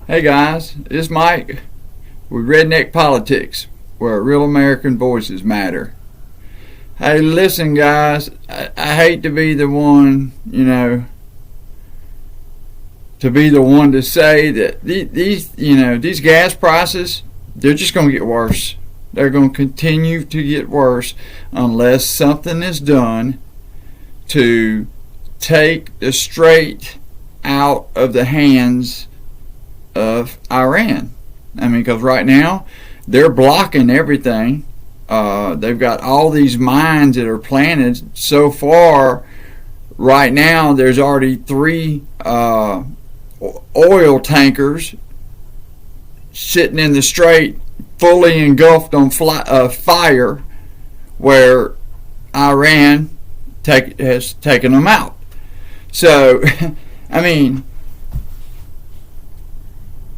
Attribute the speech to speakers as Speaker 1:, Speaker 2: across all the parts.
Speaker 1: Hey guys, it's Mike with Redneck Politics, where real American voices matter. Hey, listen guys, I hate to be the one, to say that these gas prices, they're just going to get worse. They're going to continue to get worse unless something is done to take the strait out of the hands of Iran. Because right now they're blocking everything. They've got all these mines that are planted. So far, right now, there's already 3 oil tankers sitting in the strait, fully engulfed on fire, where Iran has taken them out. So,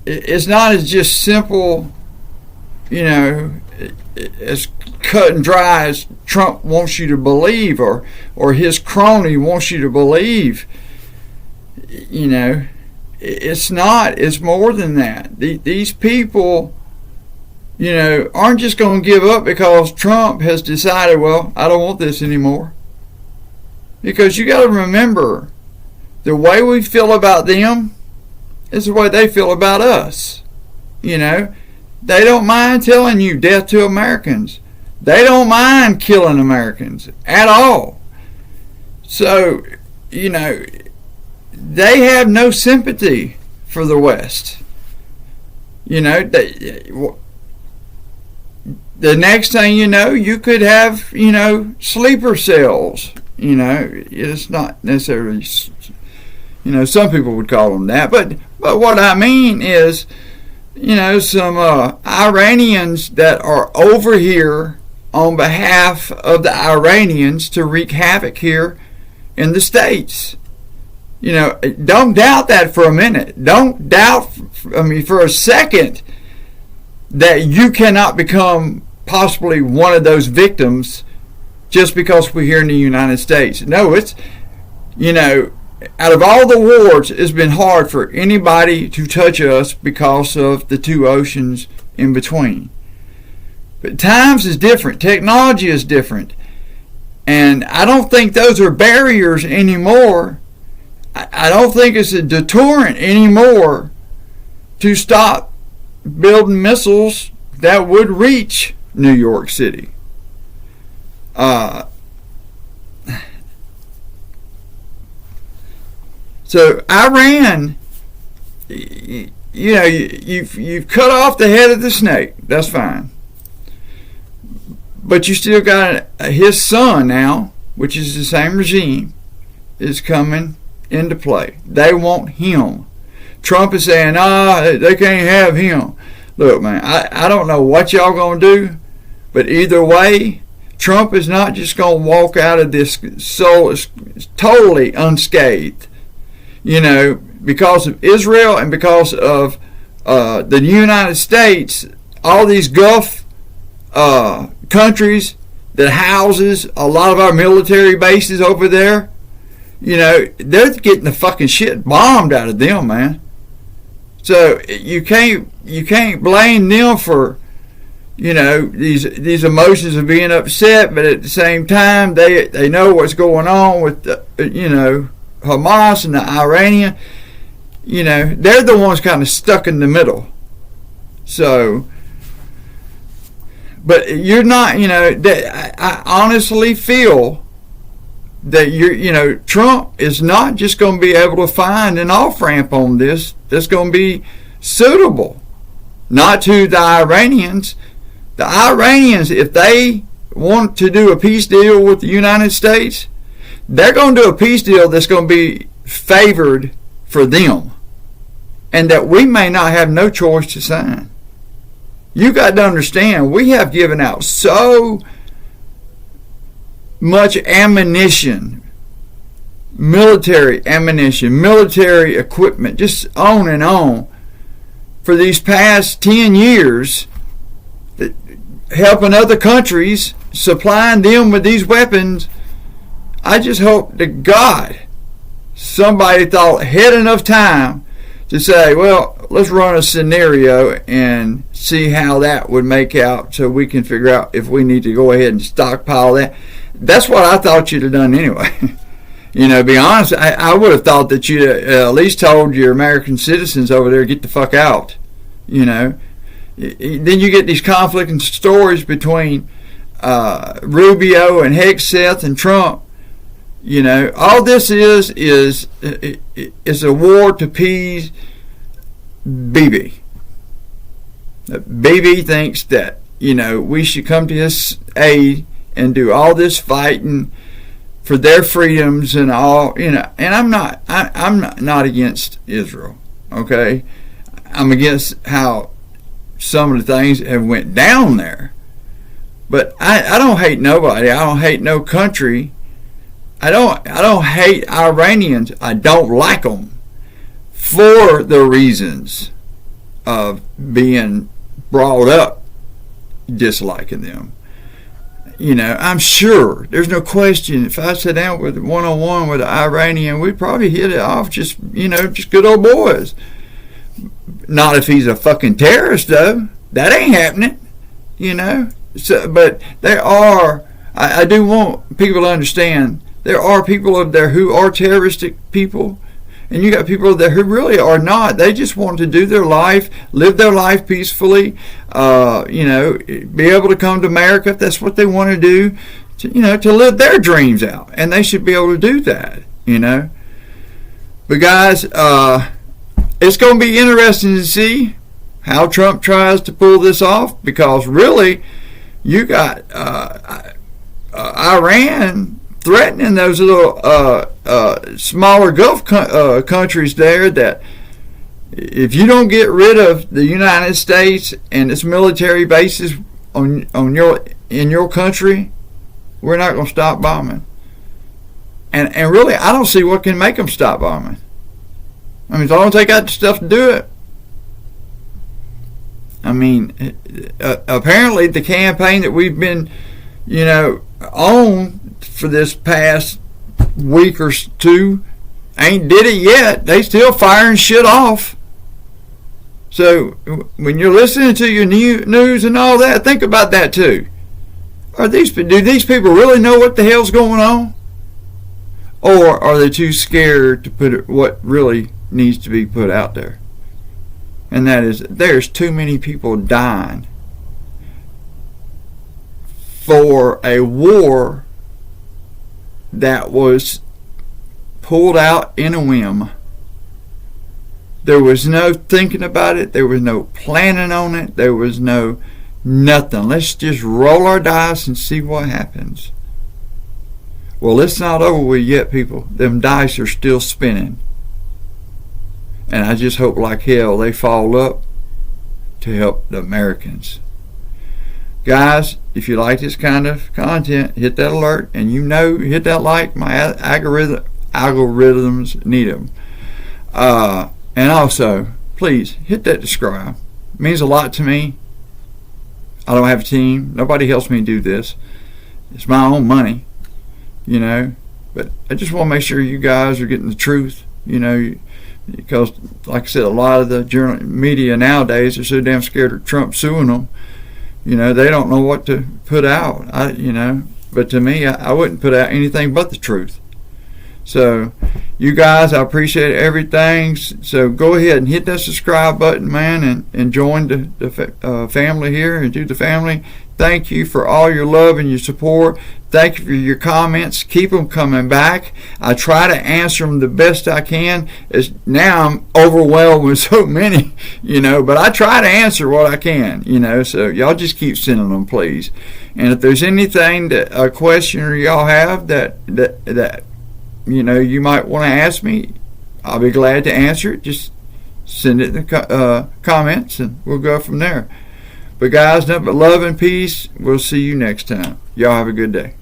Speaker 1: it's not as just simple, as cut and dry as Trump wants you to believe, or his crony wants you to believe. It's not. It's more than that. These people, aren't just going to give up because Trump has decided, well, I don't want this anymore. Because you got to remember, the way we feel about them is the way they feel about us. They don't mind telling you death to Americans. They don't mind killing Americans at all. So, they have no sympathy for the West. The next thing you know, you could have, sleeper cells. It's not necessarily, some people would call them that, but what I mean is, some Iranians that are over here on behalf of the Iranians to wreak havoc here in the States. Don't doubt that for a minute. Don't doubt, for a second, that you cannot become possibly one of those victims just because we're here in the United States. No, it's, out of all the wars, it's been hard for anybody to touch us because of the 2 oceans in between. But times is different. Technology is different. And I don't think those are barriers anymore. I don't think it's a deterrent anymore to stop building missiles that would reach New York City. So Iran, you've cut off the head of the snake. That's fine. But you still got his son now, which is the same regime, is coming into play. They want him. Trump is saying, they can't have him. Look, man, I don't know what y'all going to do, but either way, Trump is not just going to walk out of this totally unscathed. Because of Israel and because of the United States, all these Gulf countries that houses a lot of our military bases over there, they're getting the fucking shit bombed out of them, man. So you can't blame them for these emotions of being upset, but at the same time they know what's going on with Hamas and the Iranian. They're the ones kind of stuck in the middle. So, but you're not, I honestly feel that Trump is not just going to be able to find an off-ramp on this that's going to be suitable, not to the Iranians. The Iranians, if they want to do a peace deal with the United States, they're going to do a peace deal that's going to be favored for them, and that we may not have no choice to sign. You got to understand, we have given out so much ammunition, military ammunition, military equipment, just on and on, for these past 10 years, helping other countries, supplying them with these weapons. I just hope to God somebody thought had enough time to say, well, let's run a scenario and see how that would make out so we can figure out if we need to go ahead and stockpile that. That's what I thought you'd have done anyway. Be honest, I would have thought that you'd at least told your American citizens over there, get the fuck out. Then you get these conflicting stories between Rubio and Hegseth and Trump. All this is a war to appease Bibi. Bibi thinks that we should come to his aid and do all this fighting for their freedoms and all. And I'm not against Israel. Okay, I'm against how some of the things have went down there. But I don't hate nobody. I don't hate no country. I don't hate Iranians. I don't like them for the reasons of being brought up disliking them. I'm sure there's no question if I sat down with one-on-one with an Iranian, we'd probably hit it off just good old boys. Not if he's a fucking terrorist though. That ain't happening. So, but there are, I do want people to understand, there are people up there who are terroristic people, and you got people there who really are not. They just want to do their life, live their life peacefully, be able to come to America if that's what they want to do, to live their dreams out, and they should be able to do that, But guys, it's going to be interesting to see how Trump tries to pull this off, because really, you got Iran threatening those little smaller Gulf countries there that if you don't get rid of the United States and its military bases in your country, we're not going to stop bombing. And really, I don't see what can make them stop bombing. I mean, as long as they got the stuff to do it. I mean, apparently the campaign that we've been, on for this past week or two ain't did it yet. They still firing shit off. So when you're listening to your news and all that, think about that too. Do these people really know what the hell's going on? Or are they too scared to put what really needs to be put out there? And that is, there's too many people dying for a war that was pulled out in a whim. There was no thinking about it. There was no planning on it. There was no nothing. Let's just roll our dice and see what happens. Well, it's not over with yet, people. Them dice are still spinning. And I just hope like hell they fall up to help the Americans. Guys, if you like this kind of content, hit that alert, and hit that like. My algorithms need them. And also, please hit that subscribe. It means a lot to me. I don't have a team. Nobody helps me do this. It's my own money, But I just want to make sure you guys are getting the truth, because, like I said, a lot of the media nowadays are so damn scared of Trump suing them. They don't know what to put out. But to me, I wouldn't put out anything but the truth. So, you guys, I appreciate everything. So go ahead and hit that subscribe button, man, and join the family here and do the family. Thank you for all your love and your support. Thank you for your comments. Keep them coming back. I try to answer them the best I can. Now I'm overwhelmed with so many, but I try to answer what I can, so y'all just keep sending them, please. And if there's anything a question or y'all have that you might want to ask me, I'll be glad to answer it. Just send it in the comments and we'll go from there. But guys, nothing but love and peace. We'll see you next time. Y'all have a good day.